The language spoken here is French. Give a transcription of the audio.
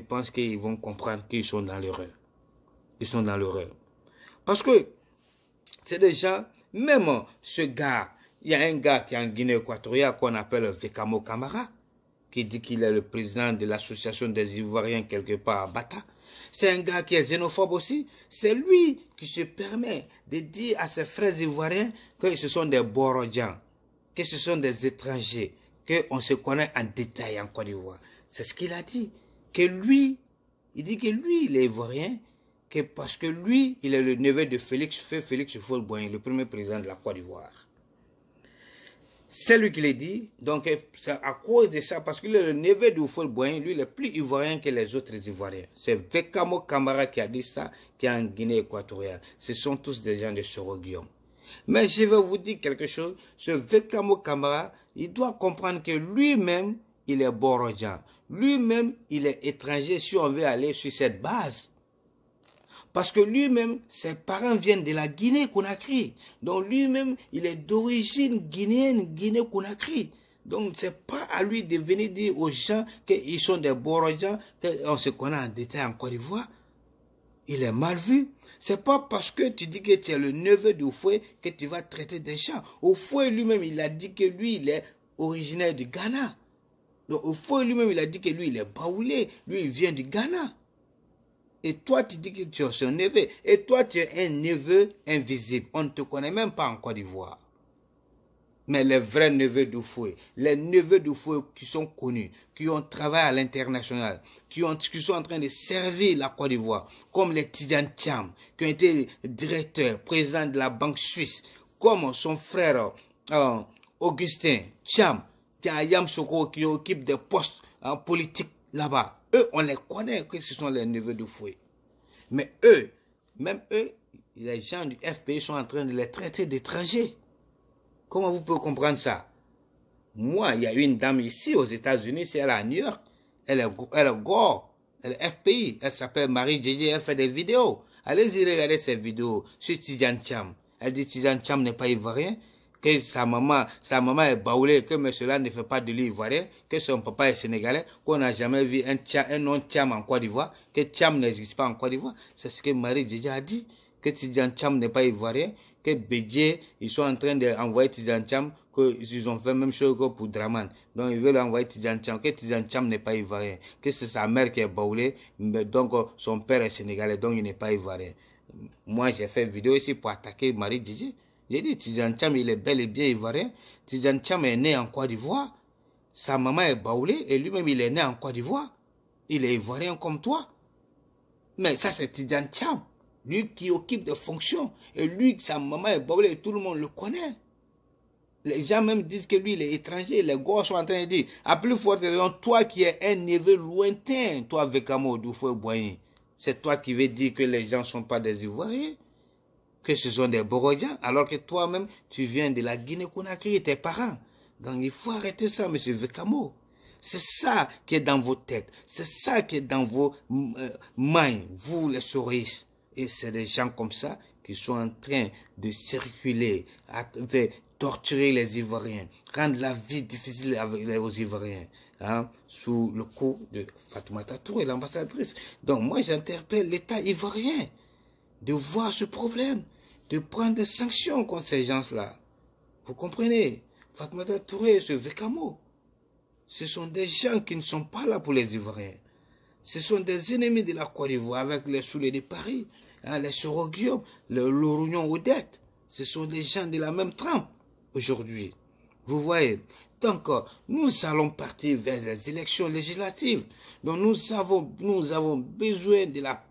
pense qu'ils vont comprendre qu'ils sont dans l'erreur. Ils sont dans l'erreur. Parce que c'est déjà, même ce gars, il y a un gars qui est en Guinée équatoriale qu'on appelle Vekamo Kamara, qui dit qu'il est le président de l'association des Ivoiriens quelque part à Bata. C'est un gars qui est xénophobe aussi. C'est lui qui se permet de dire à ses frères ivoiriens que ce sont des Borodjans, que ce sont des étrangers, qu'on se connaît en détail en Côte d'Ivoire. C'est ce qu'il a dit. Que lui, il dit que lui, il est ivoirien, que parce que lui, il est le neveu de Félix Houphouët-Boigny, le premier président de la Côte d'Ivoire. C'est lui qui l'a dit, donc c'est à cause de ça, parce qu'il est le neveu de Houphouët-Boigny, lui il est plus ivoirien que les autres Ivoiriens. C'est Vekamo Kamara qui a dit ça, qui est en Guinée équatoriale. Ce sont tous des gens de Soro-Guillaume. Mais je vais vous dire quelque chose, ce Vekamo Kamara, il doit comprendre que lui-même, il est Borodjan. Lui-même, il est étranger si on veut aller sur cette base. Parce que lui-même, ses parents viennent de la Guinée-Conakry. Donc lui-même, il est d'origine guinéenne, Guinée-Conakry. Donc c'est pas à lui de venir dire aux gens qu'ils sont des Borodjans, qu'on se connaît en détail en Côte d'Ivoire. Il est mal vu. C'est pas parce que tu dis que tu es le neveu de Houphouët que tu vas traiter des gens. Houphouët lui-même, il a dit que lui, il est originaire du Ghana. Donc Houphouët lui-même, il a dit que lui, il est baoulé. Lui, il vient du Ghana. Et toi, tu dis que tu es son neveu. Et toi, tu es un neveu invisible. On ne te connaît même pas en Côte d'Ivoire. Mais les vrais neveux d'Houphouët, les neveux d'Houphouët qui sont connus, qui ont travaillé à l'international, qui sont en train de servir la Côte d'Ivoire, comme les Tidjane Thiam, qui ont été directeurs, présidents de la Banque Suisse, comme son frère Augustin Thiam, qui est à Yamoussoukro, qui occupe des postes politiques là-bas. Eux, on les connaît que ce sont les neveux d'Houphouët. Mais eux, même eux, les gens du FPI sont en train de les traiter d'étrangers. Comment vous pouvez comprendre ça? Moi, il y a une dame ici aux États-Unis, c'est elle à New York. Elle est gore. Elle est FPI. Elle s'appelle Marie Djedje. Elle fait des vidéos. Allez-y regarder ces vidéos sur Tidjane Thiam. Elle dit Tidjane Thiam n'est pas ivoirien, que sa maman est baoulée, que monsieur-là ne fait pas de lui ivoirien, que son papa est sénégalais, qu'on n'a jamais vu un nom Thiam en Côte d'Ivoire, que Thiam n'existe pas en Côte d'Ivoire. C'est ce que Marie Djedje a dit, que Tidjane Thiam n'est pas ivoirien, que Bédié, ils sont en train d'envoyer Tidjane Thiam, qu'ils ont fait la même chose que pour Draman. Donc ils veulent envoyer Tidjane Thiam, que Tidjane Thiam n'est pas ivoirien, que c'est sa mère qui est baoulée, donc son père est sénégalais, donc il n'est pas ivoirien. Moi j'ai fait une vidéo ici pour attaquer Marie Djedje. J'ai dit Tidjane Thiam il est bel et bien ivoirien. Tidjane Thiam est né en Côte d'Ivoire. Sa maman est baoulée et lui-même il est né en Côte d'Ivoire. Il est ivoirien comme toi. Mais ça c'est Tidjane Thiam. Lui qui occupe des fonctions. Et lui, sa maman est baoulée et tout le monde le connaît. Les gens même disent que lui, il est étranger. Les gars sont en train de dire, à plus forte raison, toi qui es un neveu lointain, toi Vekamo Houphouët-Boigny, c'est toi qui veux dire que les gens ne sont pas des Ivoiriens, que ce sont des Borodjans, alors que toi-même, tu viens de la Guinée-Conakry, tes parents. Donc il faut arrêter ça, monsieur Vekamo. C'est ça qui est dans vos têtes. C'est ça qui est dans vos minds, vous les souris. Et c'est des gens comme ça qui sont en train de circuler, de torturer les Ivoiriens, rendre la vie difficile aux Ivoiriens, hein, sous le coup de Fatoumata Touré, l'ambassadrice. Donc moi j'interpelle l'État ivoirien de voir ce problème, de prendre des sanctions contre ces gens-là. Vous comprenez? Fatoumata Touré, ce Vekamo, ce sont des gens qui ne sont pas là pour les Ivoiriens. Ce sont des ennemis de la Côte d'Ivoire avec les Soulés de Paris, hein, les Soro-Guillaume, le Lorognon Odette. Ce sont des gens de la même trempe aujourd'hui. Vous voyez? Donc, nous allons partir vers les élections législatives. Donc, nous avons besoin de la